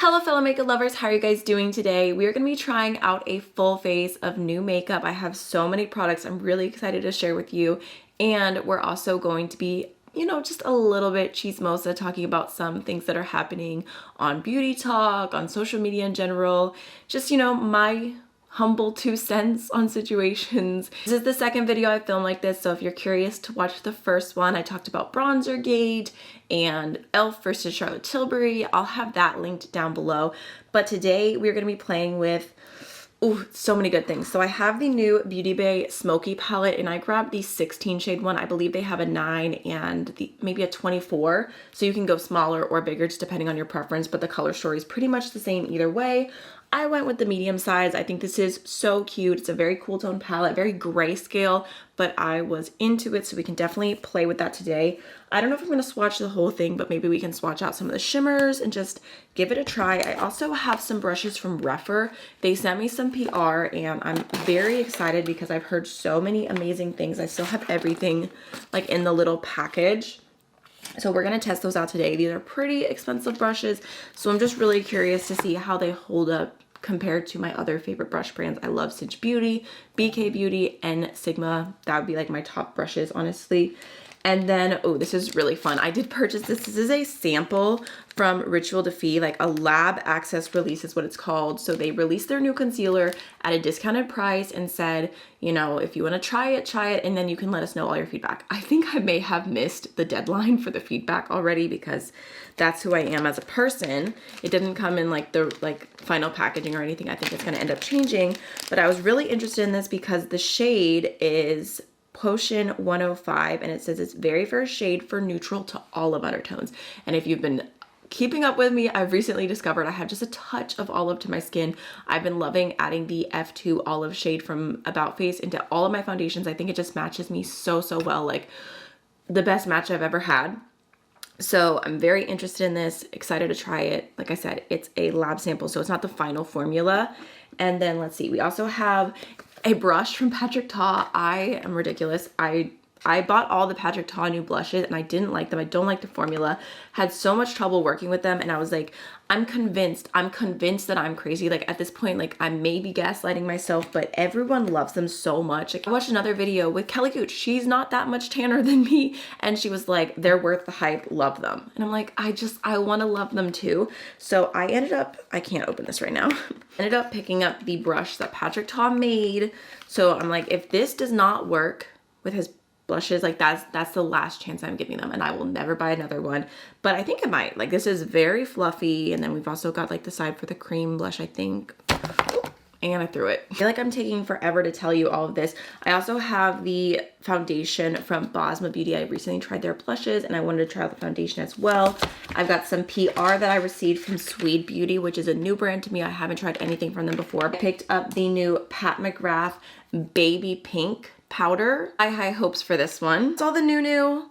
Hello fellow makeup lovers, how are you guys doing today? We are going to be trying out a full face of new makeup. I have so many products I'm really excited to share with you, and we're also going to be, just a little bit chismosa, talking about some things that are happening on beauty talk, on social media in general, just, my humble 2 cents on situations. This is the second video I filmed like this, so if you're curious to watch the first one, I talked about Bronzergate and e.l.f. versus Charlotte Tilbury. I'll have that linked down below. But today we're going to be playing with so many good things. So I have the new Beaute Bar Smoky palette, and I grabbed the 16 shade one. I believe they have a 9 and maybe a 24, so you can go smaller or bigger just depending on your preference, but the color story is pretty much the same either way. I went with the medium size. I think this is so cute. It's a very cool tone palette, very grayscale, but I was into it, so we can definitely play with that today. I don't know if I'm going to swatch the whole thing, but maybe we can swatch out some of the shimmers and just give it a try. I also have some brushes from Refer. They sent me some PR, and I'm very excited because I've heard so many amazing things. I still have everything like in the little package. So we're going to test those out today. These are pretty expensive brushes, so I'm just really curious to see how they hold up compared to my other favorite brush brands. I love Cinch Beauty, BK Beauty, and Sigma. That would be like my top brushes, honestly. And then, this is really fun. I did purchase this. This is a sample from Ritual Defy, like a lab access release is what it's called. So they released their new concealer at a discounted price and said, if you want to try it, and then you can let us know all your feedback. I think I may have missed the deadline for the feedback already because that's who I am as a person. It didn't come in like the final packaging or anything. I think it's going to end up changing, but I was really interested in this because the shade is Potion 105, and it says it's very first shade for neutral to olive undertones. And if you've been keeping up with me, I've recently discovered I have just a touch of olive to my skin. I've been loving adding the F2 olive shade from About Face into all of my foundations. I think it just matches me so well, like the best match I've ever had. So I'm very interested in this, excited to try it. Like I said, it's a lab sample, so it's not the final formula. And then let's see, we also have a brush from Patrick Ta. I am ridiculous. I bought all the Patrick Ta new blushes and I didn't like them. I don't like the formula. Had so much trouble working with them, and I was like, I'm convinced that I'm crazy. Like at this point, like I may be gaslighting myself, but everyone loves them so much. Like I watched another video with Kelly Gooch. She's not that much tanner than me, and she was like, they're worth the hype, love them. And I'm like, I want to love them too. So I ended up, I can't open this right now. Ended up picking up the brush that Patrick Ta made. So I'm like, if this does not work with his blushes, like that's the last chance I'm giving them, and I will never buy another one. But I think it might. Like this is very fluffy, and then we've also got like the side for the cream blush, I think. And I threw it. I feel like I'm taking forever to tell you all of this. I also have the foundation from Bosma Beauty. I recently tried their blushes, and I wanted to try out the foundation as well. I've got some PR that I received from Swede Beauty, which is a new brand to me. I haven't tried anything from them before. I picked up the new Pat McGrath Baby Pink powder. High hopes for this one. It's all the new.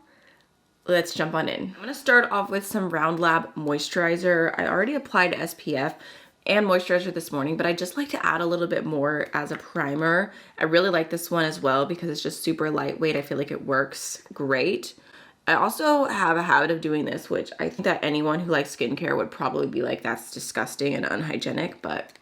Let's jump on in. I'm going to start off with some Round Lab moisturizer. I already applied SPF and moisturizer this morning, but I just like to add a little bit more as a primer. I really like this one as well because it's just super lightweight. I feel like it works great. I also have a habit of doing this, which I think that anyone who likes skincare would probably be like, that's disgusting and unhygienic, but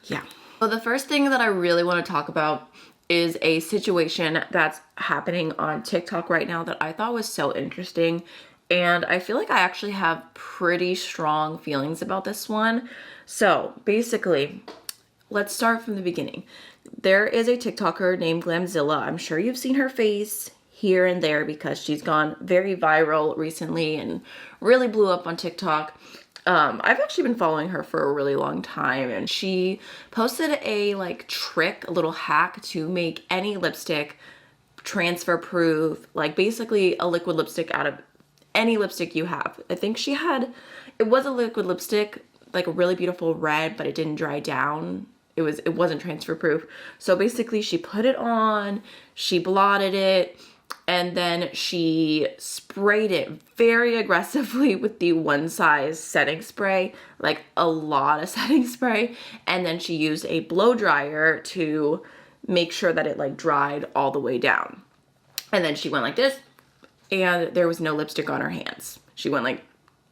yeah. Well, the first thing that I really want to talk about is a situation that's happening on TikTok right now that I thought was so interesting. And I feel like I actually have pretty strong feelings about this one. So basically, let's start from the beginning. There is a TikToker named Glamzilla. I'm sure you've seen her face here and there because she's gone very viral recently and really blew up on TikTok. I've actually been following her for a really long time, and she posted a trick, a little hack to make any lipstick transfer proof, like basically a liquid lipstick out of any lipstick you have. I think it was a liquid lipstick, like a really beautiful red, but it didn't dry down. It wasn't transfer proof. So basically she put it on, she blotted it, and then she sprayed it very aggressively with the One Size setting spray, like a lot of setting spray. And then she used a blow dryer to make sure that it dried all the way down. And then she went like this, and there was no lipstick on her hands. She went like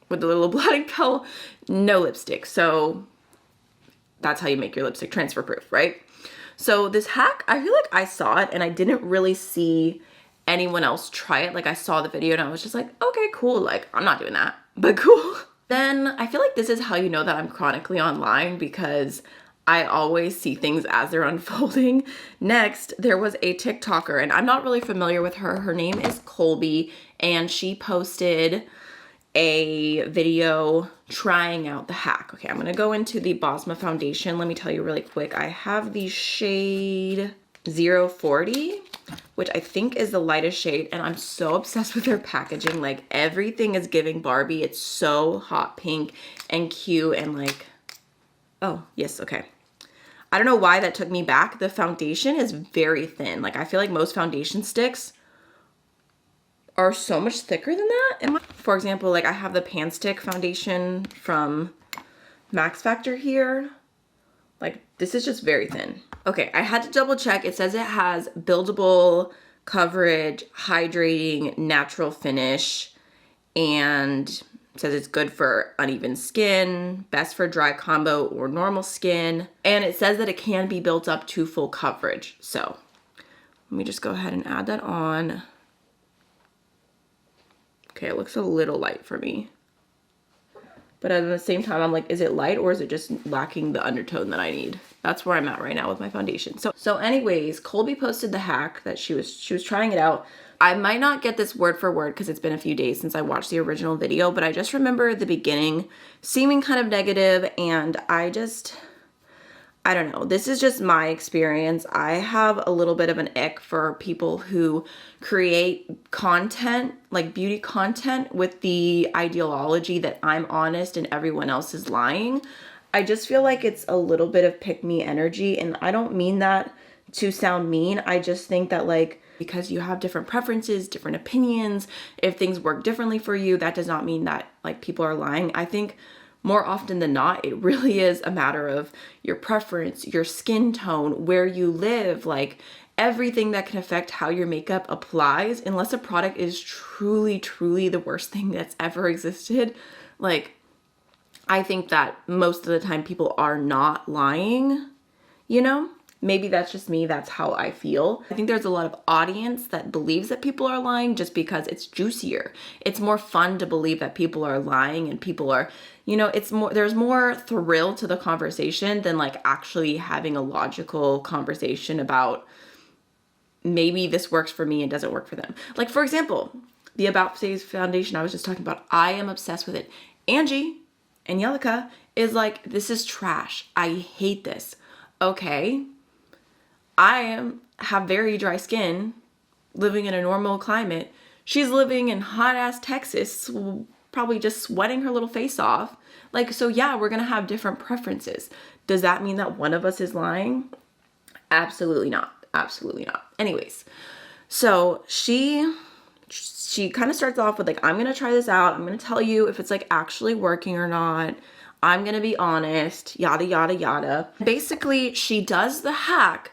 with the little blotting pencil, no lipstick. So that's how you make your lipstick transfer proof, right? So this hack, I feel like I saw it and I didn't really see anyone else try it. Like I saw the video and I was just like, okay, cool. Like I'm not doing that, but cool. Then I feel like this is how you know that I'm chronically online, because I always see things as they're unfolding. Next, there was a TikToker, and I'm not really familiar with her. Her name is Colby, and she posted a video trying out the hack. Okay, I'm gonna go into the Bosma foundation. Let me tell you really quick. I have the shade 040, which I think is the lightest shade, and I'm so obsessed with their packaging. Like everything is giving Barbie. It's so hot pink and cute and like, oh yes, okay. I don't know why that took me back. The foundation is very thin. Like I feel like most foundation sticks are so much thicker than that. For example, like I have the Pan Stick foundation from Max Factor here. Like this is just very thin. Okay, I had to double check. It says it has buildable coverage, hydrating, natural finish, and it says it's good for uneven skin, best for dry combo or normal skin. And it says that it can be built up to full coverage. So let me just go ahead and add that on. Okay, it looks a little light for me. But at the same time, I'm like, is it light or is it just lacking the undertone that I need? That's where I'm at right now with my foundation. So anyways, Colby posted the hack that she was trying it out. I might not get this word for word because it's been a few days since I watched the original video, but I just remember the beginning seeming kind of negative, and I don't know. This is just my experience. I have a little bit of an ick for people who create content, like beauty content, with the ideology that I'm honest and everyone else is lying. I just feel like it's a little bit of pick me energy, and I don't mean that to sound mean. I just think that like, because you have different preferences, different opinions, if things work differently for you, that does not mean that like people are lying. I think more often than not, it really is a matter of your preference, your skin tone, where you live, like everything that can affect how your makeup applies, unless a product is truly, truly the worst thing that's ever existed. Like, I think that most of the time people are not lying, you know? Maybe that's just me, that's how I feel. I think there's a lot of audience that believes that people are lying just because it's juicier. It's more fun to believe that people are lying and people are, you know, there's more thrill to the conversation than like actually having a logical conversation about maybe this works for me and doesn't work for them. Like for example, the About Face foundation I was just talking about, I am obsessed with it. Angie, Angelica, is like, this is trash. I hate this. Okay. I have very dry skin, living in a normal climate. She's living in hot ass Texas, probably just sweating her little face off. Like, so yeah, we're gonna have different preferences. Does that mean that one of us is lying? Absolutely not. Absolutely not. Anyways, so she kind of starts off with like, I'm gonna try this out. I'm gonna tell you if it's like actually working or not. I'm gonna be honest, yada, yada, yada. Basically, she does the hack,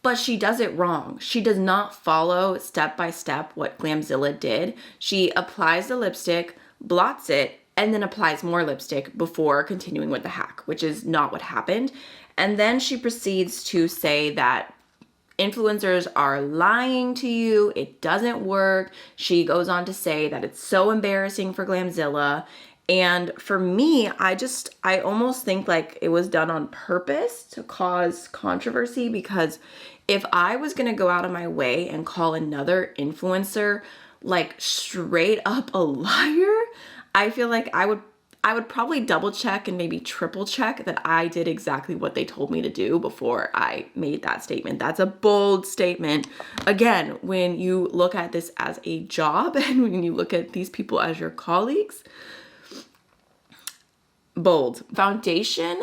but she does it wrong. She does not follow step by step what Glamzilla did. She applies the lipstick, blots it, and then applies more lipstick before continuing with the hack, which is not what happened. And then she proceeds to say that influencers are lying to you. It doesn't work. She goes on to say that it's so embarrassing for Glamzilla. And for me, I almost think like it was done on purpose to cause controversy, because if I was going to go out of my way and call another influencer like straight up a liar, I feel like I would probably double check and maybe triple check that I did exactly what they told me to do before I made that statement. That's a bold statement. Again, when you look at this as a job and when you look at these people as your colleagues, bold. Foundation,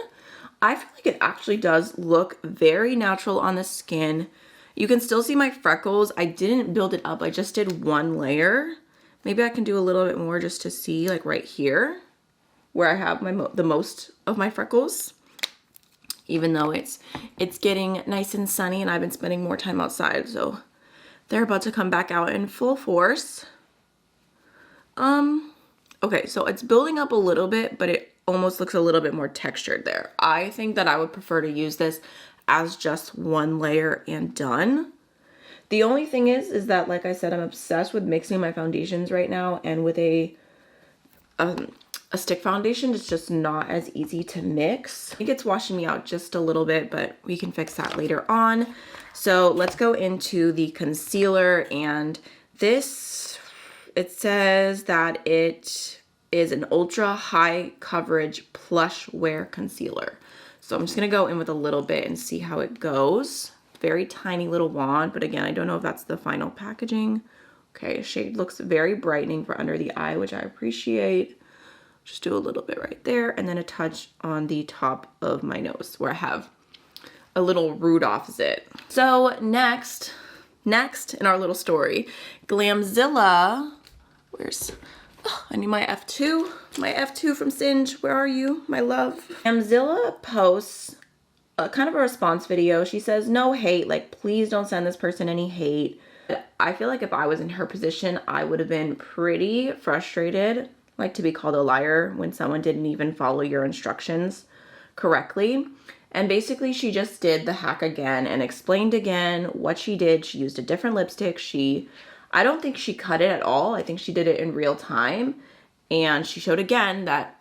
I feel like it actually does look very natural on the skin. You can still see my freckles. I didn't build it up. I just did one layer. Maybe I can do a little bit more just to see like right here where I have the most of my freckles, even though it's getting nice and sunny and I've been spending more time outside. So they're about to come back out in full force. Okay, so it's building up a little bit, but it almost looks a little bit more textured there. I think that I would prefer to use this as just one layer and done. The only thing is that, like I said, I'm obsessed with mixing my foundations right now, and with a stick foundation, it's just not as easy to mix. I think it's washing me out just a little bit, but we can fix that later on. So let's go into the concealer, and this, it says that it is an ultra high coverage plush wear concealer. So I'm just gonna go in with a little bit and see how it goes. Very tiny little wand, but again, I don't know if that's the final packaging. Okay, shade looks very brightening for under the eye, which I appreciate. Just do a little bit right there, and then a touch on the top of my nose where I have a little root opposite. So next in our little story, Glamzilla, I need my F2 from Singe. Where are you, my love? Glamzilla posts kind of a response video. She says, no hate, like, please don't send this person any hate. I feel like if I was in her position, I would have been pretty frustrated, like, to be called a liar when someone didn't even follow your instructions correctly. And basically she just did the hack again and explained again what she did. She used a different lipstick. I don't think she cut it at all. I think she did it in real time. And she showed again that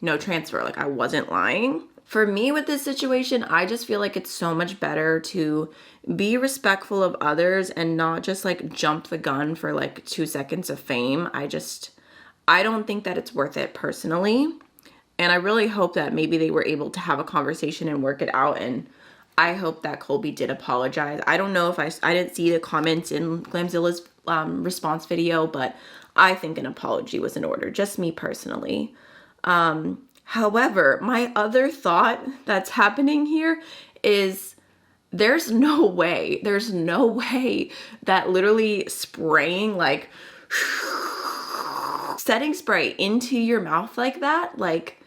no transfer, like I wasn't lying. For me with this situation, I just feel like it's so much better to be respectful of others and not just like jump the gun for like 2 seconds of fame. I don't think that it's worth it personally. And I really hope that maybe they were able to have a conversation and work it out. And I hope that Colby did apologize. I don't know if I didn't see the comments in Glamzilla's response video, but I think an apology was in order, just me personally. However, my other thought that's happening here is there's no way that literally spraying, like setting spray into your mouth like that, like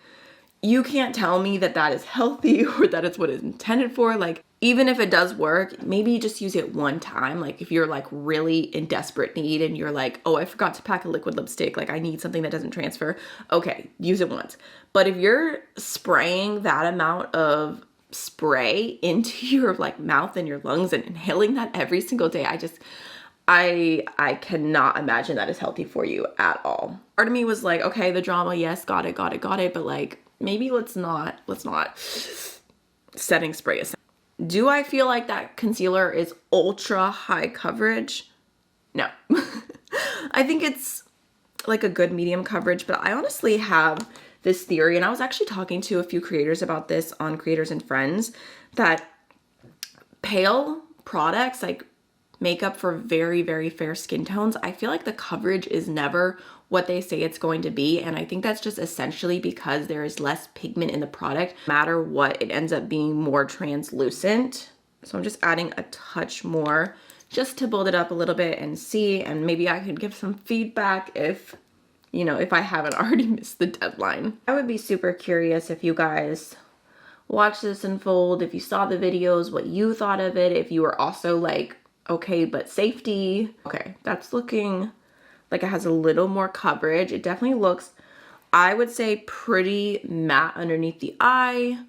you can't tell me that that is healthy or that it's what it's intended for. Like, even if it does work, maybe just use it one time. Like if you're like really in desperate need and you're like, oh, I forgot to pack a liquid lipstick, like I need something that doesn't transfer. Okay, use it once. But if you're spraying that amount of spray into your like mouth and your lungs and inhaling that every single day, I cannot imagine that is healthy for you at all. Part of me was like, okay, the drama, yes, got it. But like, maybe let's not setting spray aside. Do I feel like that concealer is ultra high coverage? No. I think it's like a good medium coverage, but I honestly have this theory, and I was actually talking to a few creators about this on Creators and Friends, that pale products, like makeup for very, very fair skin tones, I feel like the coverage is never what they say it's going to be. And I think that's just essentially because there is less pigment in the product. No matter what, it ends up being more translucent. So I'm just adding a touch more just to build it up a little bit and see, and maybe I could give some feedback if, you know, if I haven't already missed the deadline. I would be super curious if you guys watched this unfold, if you saw the videos, what you thought of it, if you were also like, okay, but safety. Okay, that's looking like it has a little more coverage. It definitely looks, I would say, pretty matte underneath the eye.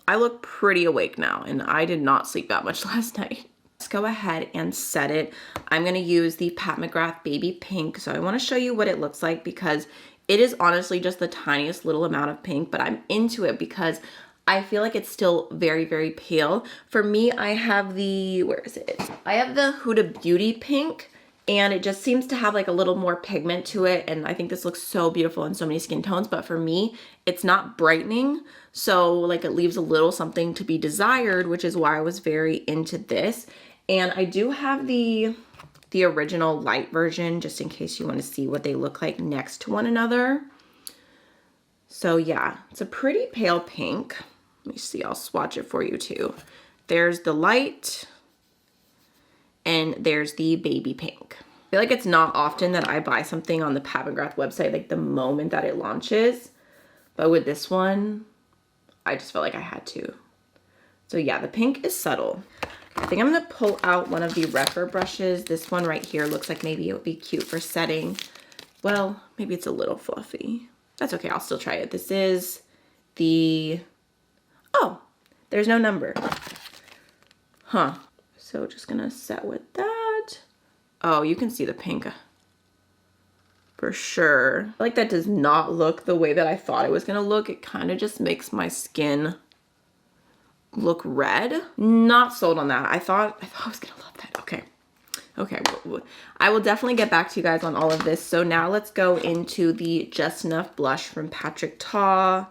I look pretty awake now, and I did not sleep that much last night. Let's go ahead and set it. I'm gonna use the Pat McGrath Baby Pink. So I wanna show you what it looks like because it is honestly just the tiniest little amount of pink, but I'm into it because I feel like it's still very, very pale. For me, I have the, where is it? I have the Huda Beauty Pink, and it just seems to have like a little more pigment to it. And I think this looks so beautiful in so many skin tones, but for me, it's not brightening. So like it leaves a little something to be desired, which is why I was very into this. And I do have the original light version, just in case you want to see what they look like next to one another. So yeah, it's a pretty pale pink. Let me see, I'll swatch it for you too. There's the light, and there's the baby pink. I feel like it's not often that I buy something on the Pat McGrath website like the moment that it launches, but with this one, I just felt like I had to. So yeah, the pink is subtle. I think I'm gonna pull out one of the Rephr brushes. This one right here looks like maybe it would be cute for setting Well, maybe it's a little fluffy. That's okay, I'll still try it. This is the, oh, there's no number. Huh. So just gonna set with that. Oh, you can see the pink for sure. Like that does not look the way that I thought it was gonna look. It kind of just makes my skin look red. Not sold on that. I thought I was gonna love that. Okay. Okay, I will definitely get back to you guys on all of this. So now let's go into the Just Enough blush from Patrick Ta.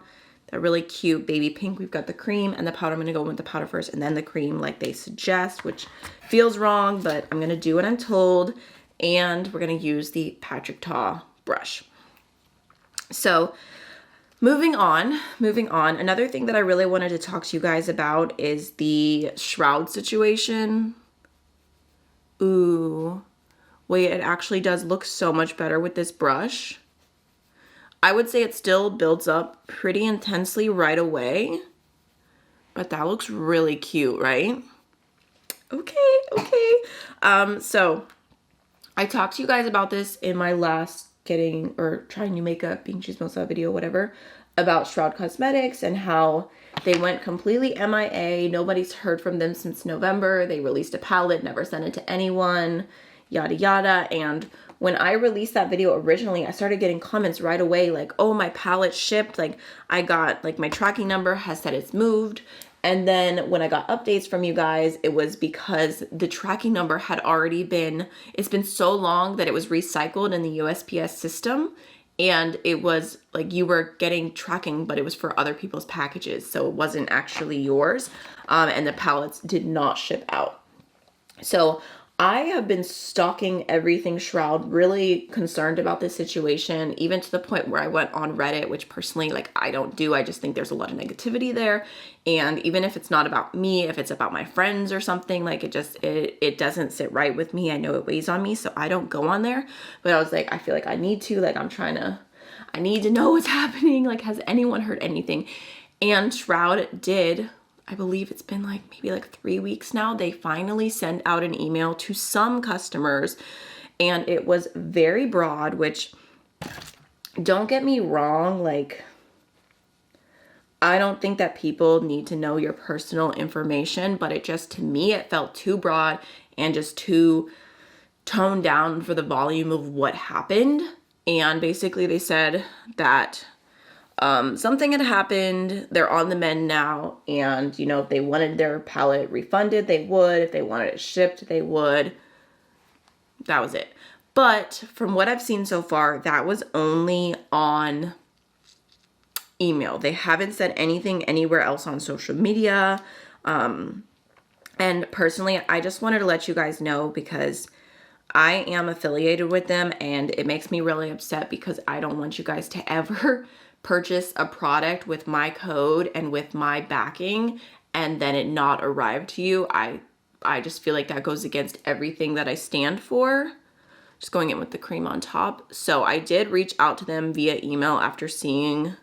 That really cute baby pink. We've got the cream and the powder. I'm gonna go with the powder first and then the cream like they suggest, which feels wrong, but I'm gonna do what I'm told. And we're gonna use the Patrick Ta brush. So moving on. Another thing that I really wanted to talk to you guys about is the shroud situation. Ooh, wait, it actually does look so much better with this brush. I would say it still builds up pretty intensely right away, but that looks really cute, right? Okay. So I talked to you guys about this in my last trying new makeup, being Chismosa video, whatever, about Shroud Cosmetics and how they went completely MIA. Nobody's heard from them since November. They released a palette, never sent it to anyone, yada yada. And when I released that video originally, I started getting comments right away like, oh, my palette shipped. Like I got, like my tracking number has said it's moved. And then when I got updates from you guys, it was because the tracking number had already been, it's been so long that it was recycled in the USPS system. And it was like you were getting tracking, but it was for other people's packages. So it wasn't actually yours. And the palettes did not ship out. So I have been stalking everything Shroud, really concerned about this situation, even to the point where I went on Reddit, which personally, like, I don't do. I just think there's a lot of negativity there. And even if it's not about me, if it's about my friends or something, like it doesn't sit right with me. I know it weighs on me, so I don't go on there. But I was like, I feel like I need to, like, I need to know what's happening. Like, has anyone heard anything? And Shroud did, I believe it's been like maybe like 3 weeks now, they finally sent out an email to some customers, and it was very broad, which, don't get me wrong, like, I don't think that people need to know your personal information, but it just, to me, it felt too broad and just too toned down for the volume of what happened. And basically they said that something had happened, they're on the mend now, and, you know, if they wanted their palette refunded, they would. If they wanted it shipped, they would. That was it. But from what I've seen so far, that was only on email. They haven't said anything anywhere else on social media. And personally, I just wanted to let you guys know because I am affiliated with them, and it makes me really upset because I don't want you guys to ever purchase a product with my code and with my backing and then it not arrive to you. I just feel like that goes against everything that I stand for. Just going in with the cream on top. So I did reach out to them via email after seeing,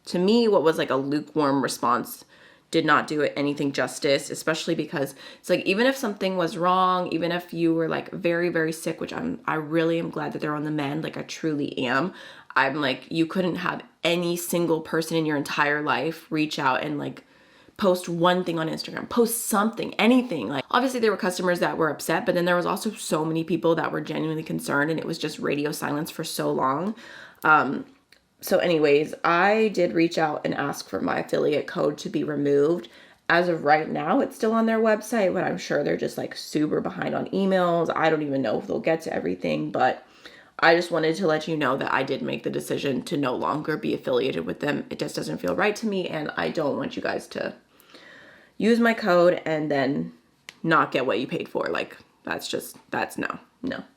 to me, what was like a lukewarm response. Did not do it anything justice, especially because it's like, even if something was wrong, even if you were like very, very sick, which I really am glad that they're on the mend, like I truly am. I'm like, you couldn't have any single person in your entire life reach out and like post one thing on Instagram, post something, anything. Like, obviously there were customers that were upset, but then there was also so many people that were genuinely concerned, and it was just radio silence for so long. So anyways, I did reach out and ask for my affiliate code to be removed. As of right now, it's still on their website, but I'm sure they're just like super behind on emails. I don't even know if they'll get to everything, but I just wanted to let you know that I did make the decision to no longer be affiliated with them. It just doesn't feel right to me, and I don't want you guys to use my code and then not get what you paid for. Like, that's no,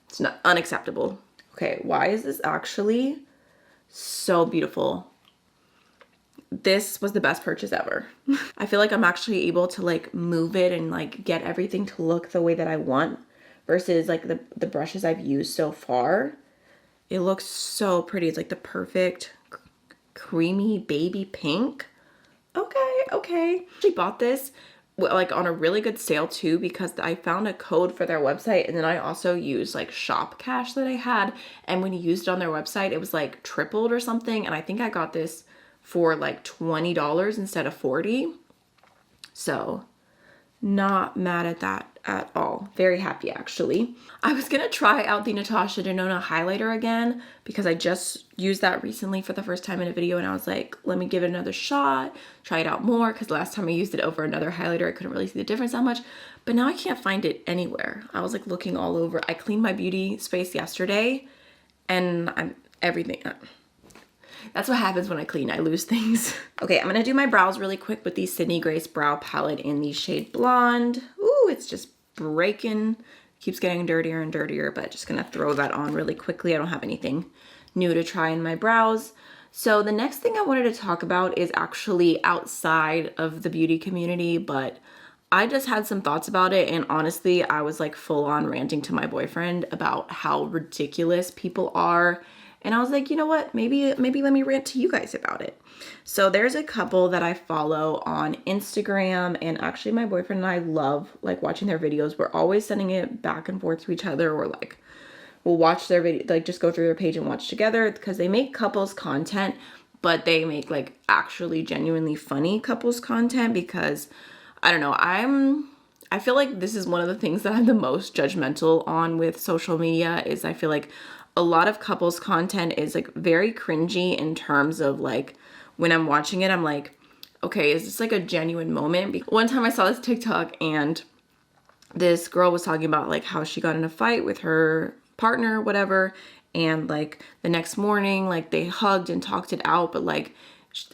it's not unacceptable. Okay, why is this actually so beautiful? This was the best purchase ever. I feel like I'm actually able to like move it and like get everything to look the way that I want versus like the brushes I've used so far. It looks so pretty. It's like the perfect creamy baby pink. Okay. I actually bought this like on a really good sale too, because I found a code for their website, and then I also used like shop cash that I had, and when you used it on their website it was like tripled or something, and I think I got this for like $20 instead of $40. So not mad at that at all. Very happy actually. I was gonna try out the Natasha Denona highlighter again because I just used that recently for the first time in a video, and I was like, let me give it another shot, try it out more, because last time I used it over another highlighter I couldn't really see the difference that much, but now I can't find it anywhere. I was like looking all over. I cleaned my beauty space yesterday and everything. That's what happens when I clean, I lose things. Okay, I'm gonna do my brows really quick with the Sydney Grace Brow Palette in the shade Blonde. Ooh, it's just breaking. Keeps getting dirtier and dirtier, but just gonna throw that on really quickly. I don't have anything new to try in my brows. So the next thing I wanted to talk about is actually outside of the beauty community, but I just had some thoughts about it, and honestly, I was like full on ranting to my boyfriend about how ridiculous people are. And I was like, you know what, maybe let me rant to you guys about it. So there's a couple that I follow on Instagram, and actually my boyfriend and I love like watching their videos. We're always sending it back and forth to each other, or like we'll watch their video, like just go through their page and watch together, because they make couples content, but they make like actually genuinely funny couples content. Because I don't know, I feel like this is one of the things that I'm the most judgmental on with social media, is I feel like a lot of couples content is like very cringy in terms of like, when I'm watching it, I'm like, okay, is this like a genuine moment? One time I saw this TikTok, and this girl was talking about like how she got in a fight with her partner, whatever, and like the next morning, like they hugged and talked it out, but like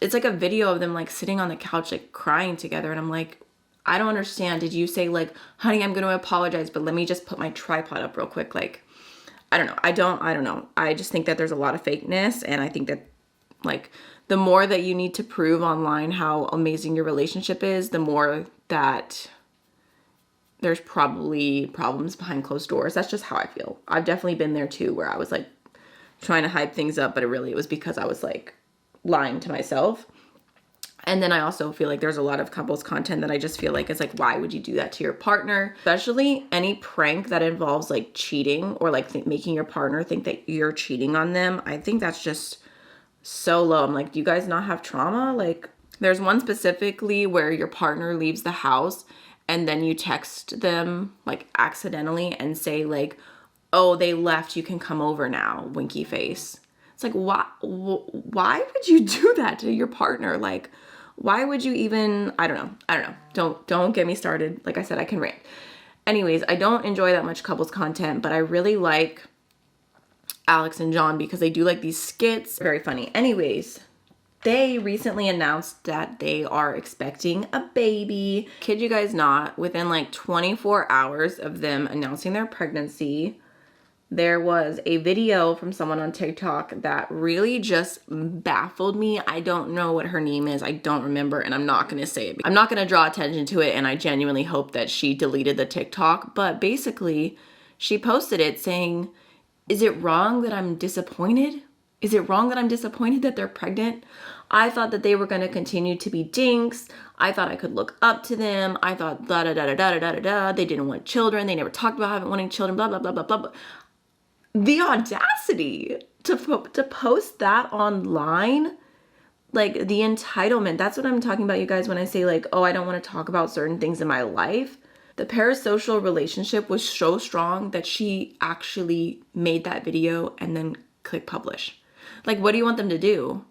it's like a video of them like sitting on the couch like crying together, and I'm like, I don't understand. Did you say like, honey, I'm gonna apologize, but let me just put my tripod up real quick? Like, I don't know. I don't know. I just think that there's a lot of fakeness, and I think that like the more that you need to prove online how amazing your relationship is, the more that there's probably problems behind closed doors. That's just how I feel. I've definitely been there too, where I was like trying to hype things up, but it was because I was like lying to myself. And then I also feel like there's a lot of couples content that I just feel like is like, why would you do that to your partner? Especially any prank that involves like cheating, or like making your partner think that you're cheating on them. I think that's just so low. I'm like, do you guys not have trauma? Like, there's one specifically where your partner leaves the house, and then you text them like accidentally and say like, oh, they left, you can come over now, winky face. It's like, why would you do that to your partner? Like, why would you even, I don't know. Don't get me started. Like I said, I can rant. Anyways, I don't enjoy that much couples content, but I really like Alex and John because they do like these skits. Very funny. Anyways, they recently announced that they are expecting a baby. Kid you guys not, within like 24 hours of them announcing their pregnancy, there was a video from someone on TikTok that really just baffled me. I don't know what her name is. I don't remember, and I'm not going to say it. I'm not going to draw attention to it, and I genuinely hope that she deleted the TikTok. But basically, she posted it saying, is it wrong that I'm disappointed? Is it wrong that I'm disappointed that they're pregnant? I thought that they were going to continue to be dinks. I thought I could look up to them. I thought da da da da da da da da. They didn't want children. They never talked about wanting children, blah, blah, blah, blah, blah, blah. The audacity to post that online, like the entitlement. That's what I'm talking about, you guys, when I say like, oh, I don't want to talk about certain things in my life. The parasocial relationship was so strong that she actually made that video and then click publish. Like, what do you want them to do?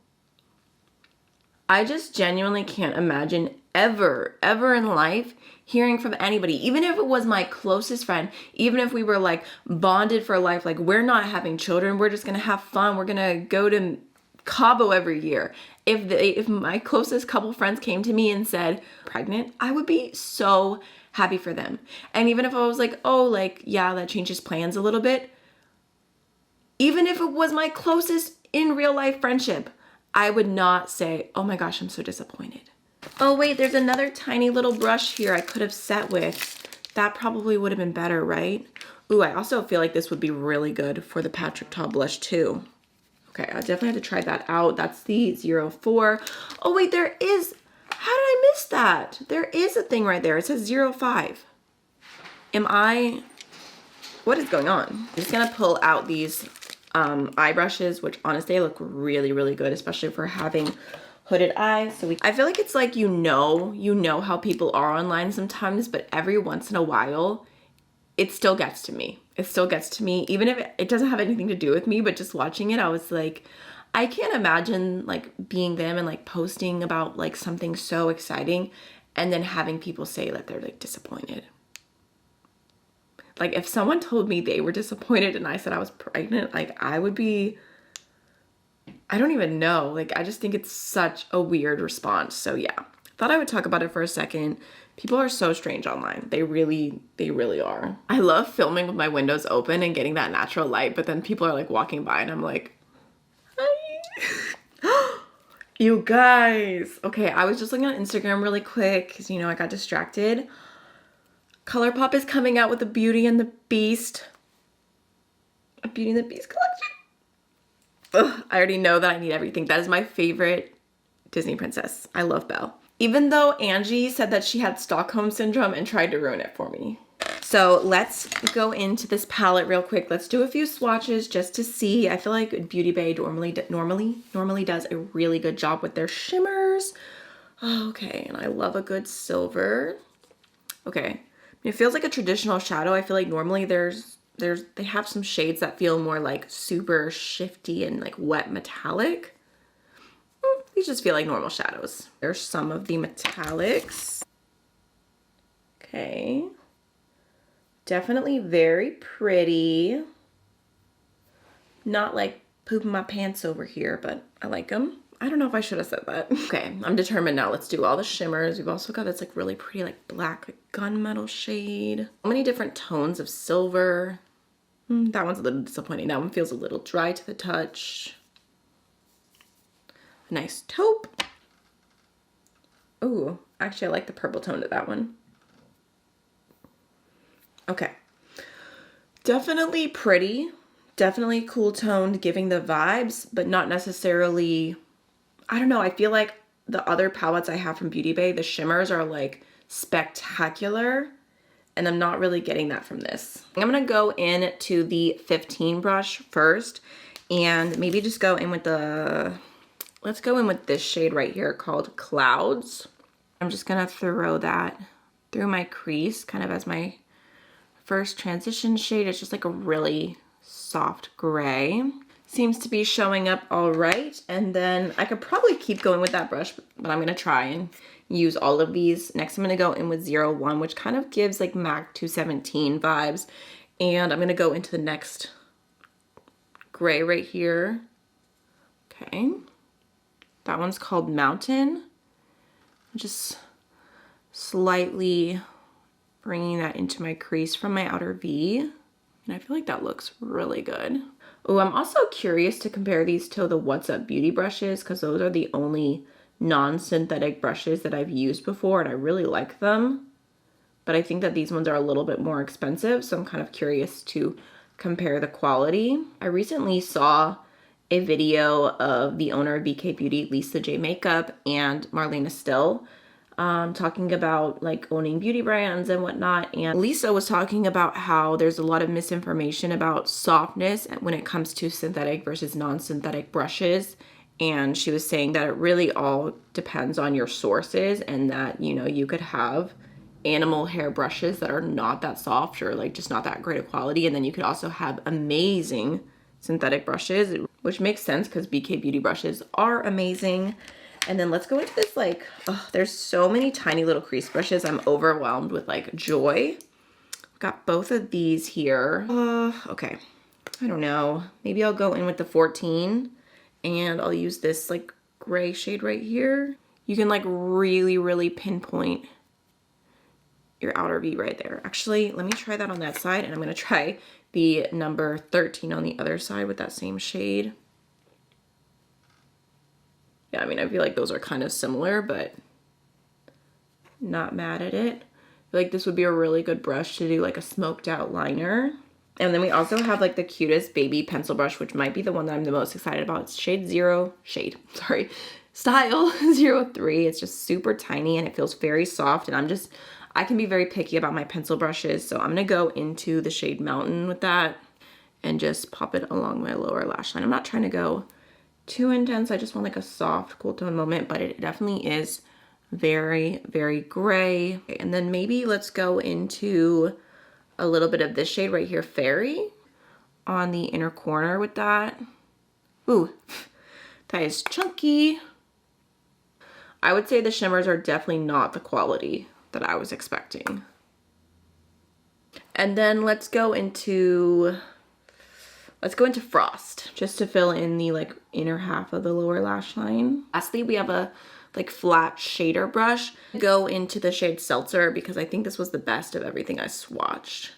I just genuinely can't imagine ever in life hearing from anybody, even if it was my closest friend, even if we were like bonded for life, like we're not having children, we're just gonna have fun, we're gonna go to Cabo every year. If my closest couple friends came to me and said pregnant, I would be so happy for them. And even if I was like, oh, like, yeah, that changes plans a little bit, even if it was my closest in real life friendship, I would not say, oh my gosh, I'm so disappointed. Oh wait, there's another tiny little brush here I could have set with. That probably would have been better, right? Ooh, I also feel like this would be really good for the Patrick Ta blush too. Okay, I definitely have to try that out. That's the 04. Oh wait, there is, How did I miss that? There is a thing right there. It says 05. What is going on? I'm just gonna pull out these eye brushes, which honestly look really, really good, especially for having hooded eyes. So I feel like it's like, you know how people are online sometimes, but every once in a while, it still gets to me. It still gets to me, even if it doesn't have anything to do with me, but just watching it, I was like, I can't imagine like being them and like posting about like something so exciting and then having people say that they're like disappointed. Like if someone told me they were disappointed and I said I was pregnant, like I would be, I don't even know. Like I just think it's such a weird response. So yeah, thought I would talk about it for a second. People are so strange online. They really are. I love filming with my windows open and getting that natural light, but then people are like walking by and I'm like, hi. You guys. Okay, I was just looking on Instagram really quick because, you know, I got distracted. ColourPop is coming out with a Beauty and the Beast. A Beauty and the Beast collection. Ugh, I already know that I need everything. That is my favorite Disney princess. I love Belle. Even though Angie said that she had Stockholm Syndrome and tried to ruin it for me. So let's go into this palette real quick. Let's do a few swatches just to see. I feel like Beauty Bay normally does a really good job with their shimmers. Okay, and I love a good silver. Okay, it feels like a traditional shadow. I feel like normally they have some shades that feel more like super shifty and like wet metallic. These just feel like normal shadows. There's some of the metallics. Okay. Definitely very pretty. Not like pooping my pants over here, but I like them. I don't know if I should have said that. Okay, I'm determined now. Let's do all the shimmers. We've also got this like really pretty like black like gunmetal shade. So many different tones of silver. That one's a little disappointing. That one feels a little dry to the touch. A nice taupe. Ooh, actually I like the purple tone to that one. Okay. Definitely pretty. Definitely cool toned, giving the vibes, but not necessarily, I don't know. I feel like the other palettes I have from Beauty Bay, the shimmers are like spectacular, and I'm not really getting that from this. I'm gonna go in to the 15 brush first, and maybe just go in with let's go in with this shade right here called Clouds. I'm just gonna throw that through my crease kind of as my first transition shade. It's just like a really soft gray. Seems to be showing up all right. And then I could probably keep going with that brush, but I'm gonna try and use all of these. Next, I'm gonna go in with 01, which kind of gives like MAC 217 vibes. And I'm gonna go into the next gray right here. Okay. That one's called Mountain. Just slightly bringing that into my crease from my outer V. And I feel like that looks really good. Oh, I'm also curious to compare these to the What's Up Beauty brushes because those are the only non-synthetic brushes that I've used before and I really like them. But I think that these ones are a little bit more expensive, so I'm kind of curious to compare the quality. I recently saw a video of the owner of BK Beauty, Lisa J Makeup, and Marlena Still talking about like owning beauty brands and whatnot. And Lisa was talking about how there's a lot of misinformation about softness when it comes to synthetic versus non-synthetic brushes. And she was saying that it really all depends on your sources and that, you know, you could have animal hair brushes that are not that soft or like just not that great of quality. And then you could also have amazing synthetic brushes, which makes sense because BK Beauty brushes are amazing. And then let's go into this like, oh, there's so many tiny little crease brushes. I'm overwhelmed with like joy. Got both of these here. Okay, I don't know. Maybe I'll go in with the 14 and I'll use this like gray shade right here. You can like really pinpoint your outer V right there. Actually, let me try that on that side and I'm gonna try the number 13 on the other side with that same shade. Yeah, I mean, I feel like those are kind of similar, but not mad at it. I feel like this would be a really good brush to do like a smoked out liner. And then we also have like the cutest baby pencil brush, which might be the one that I'm the most excited about. It's shade style 03. It's just super tiny and it feels very soft, and I can be very picky about my pencil brushes, so I'm gonna go into the shade Mountain with that and just pop it along my lower lash line. I'm not trying to go too intense. I just want like a soft, cool tone moment, but it definitely is very, very gray. And then maybe let's go into a little bit of this shade right here, Fairy, on the inner corner with that. Ooh, that is chunky. I would say the shimmers are definitely not the quality that I was expecting. And then let's go into Frost, just to fill in the like inner half of the lower lash line. Lastly, we have a like flat shader brush. Go into the shade Seltzer because I think this was the best of everything I swatched.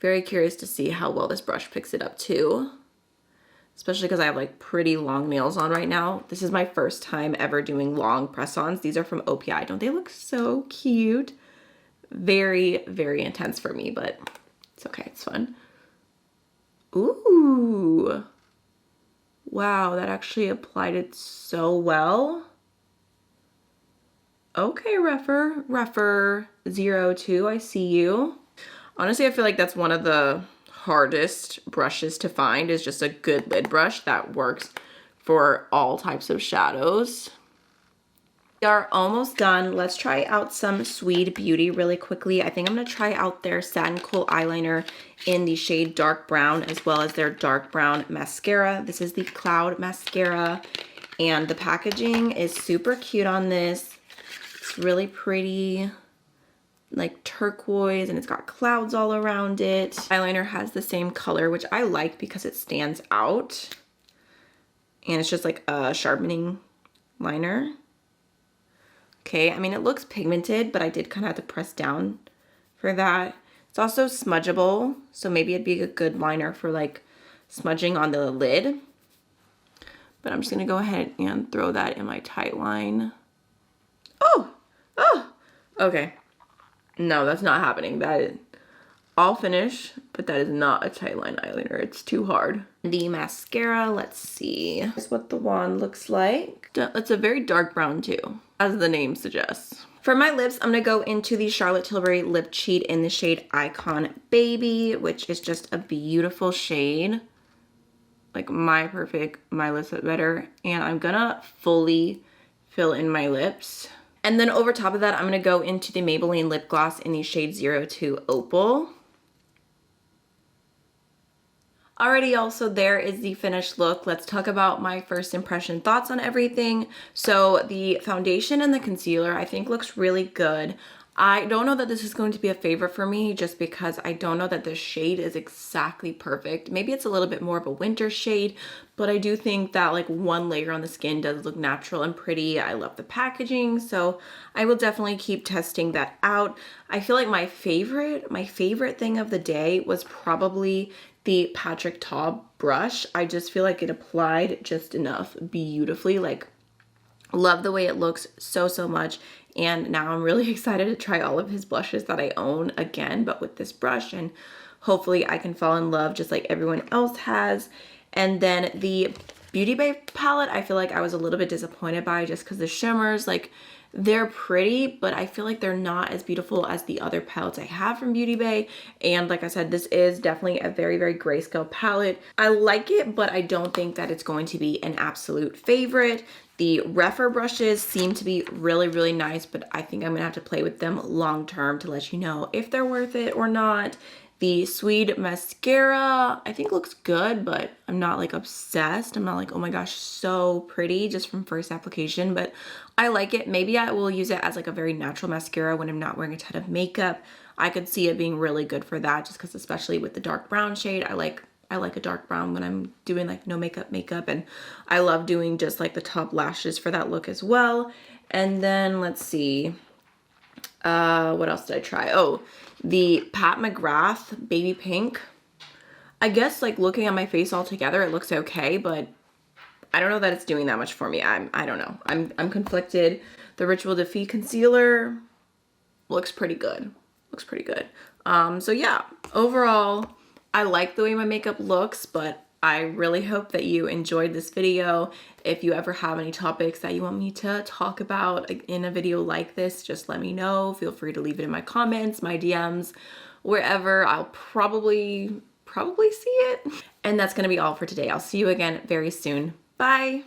Very curious to see how well this brush picks it up too, especially because I have like pretty long nails on right now. This is my first time ever doing long press-ons. These are from OPI. Don't they look so cute? Very, very intense for me, but it's okay, it's fun. Ooh, wow, that actually applied it so well. Okay, Rougher 02, I see you. Honestly, I feel like that's one of the hardest brushes to find, is just a good lid brush that works for all types of shadows. We are almost done. Let's try out some Swede Beauty really quickly. I think I'm going to try out their Satin Kohl eyeliner in the shade Dark Brown, as well as their Dark Brown mascara. This is the Cloud Mascara, and the packaging is super cute on this. It's really pretty, like turquoise, and it's got clouds all around it. Eyeliner has the same color, which I like because it stands out. And it's just like a sharpening liner. Okay, I mean, it looks pigmented, but I did kind of have to press down for that. It's also smudgeable, so maybe it'd be a good liner for like smudging on the lid. But I'm just gonna go ahead and throw that in my tight line. Oh, okay. No, that's not happening. That is all finish, but that is not a tight line eyeliner. It's too hard. The mascara, let's see. That's what the wand looks like. It's a very dark brown too, as the name suggests. For my lips, I'm gonna go into the Charlotte Tilbury Lip Cheat in the shade Icon Baby, which is just a beautiful shade. Like my lips look better. And I'm gonna fully fill in my lips. And then over top of that, I'm gonna go into the Maybelline lip gloss in the shade 02 Opal. Alrighty, y'all, so there is the finished look. Let's talk about my first impression thoughts on everything. So the foundation and the concealer I think looks really good. I don't know that this is going to be a favorite for me just because I don't know that the shade is exactly perfect. Maybe it's a little bit more of a winter shade, but I do think that like one layer on the skin does look natural and pretty. I love the packaging, so I will definitely keep testing that out. I feel like my favorite thing of the day was probably the Patrick Ta brush. I just feel like it applied just enough beautifully. Like, love the way it looks so much. And now I'm really excited to try all of his blushes that I own again, but with this brush, and hopefully I can fall in love just like everyone else has. And then the Beauty Bay palette, I feel like I was a little bit disappointed by, just because the shimmers, like, they're pretty, but I feel like they're not as beautiful as the other palettes I have from Beauty Bay. And like I said, this is definitely a very grayscale palette. I like it, but I don't think that it's going to be an absolute favorite. The Rephr brushes seem to be really nice, but I think I'm gonna have to play with them long term to let you know if they're worth it or not. The Swede mascara, I think looks good, but I'm not like obsessed. I'm not like, oh my gosh, so pretty just from first application, but I like it. Maybe I will use it as like a very natural mascara when I'm not wearing a ton of makeup. I could see it being really good for that, just because especially with the dark brown shade, I like a dark brown when I'm doing like no makeup, and I love doing just like the top lashes for that look as well. And then let's see, what else did I try? Oh, the Pat McGrath Baby Pink. I guess like looking at my face all together, it looks okay, but I don't know that it's doing that much for me. I don't know. I'm conflicted. The Ritual Defeat concealer looks pretty good. So yeah, overall, I like the way my makeup looks, but I really hope that you enjoyed this video. If you ever have any topics that you want me to talk about in a video like this, just let me know. Feel free to leave it in my comments, my DMs, wherever. I'll probably see it. And that's gonna be all for today. I'll see you again very soon. Bye.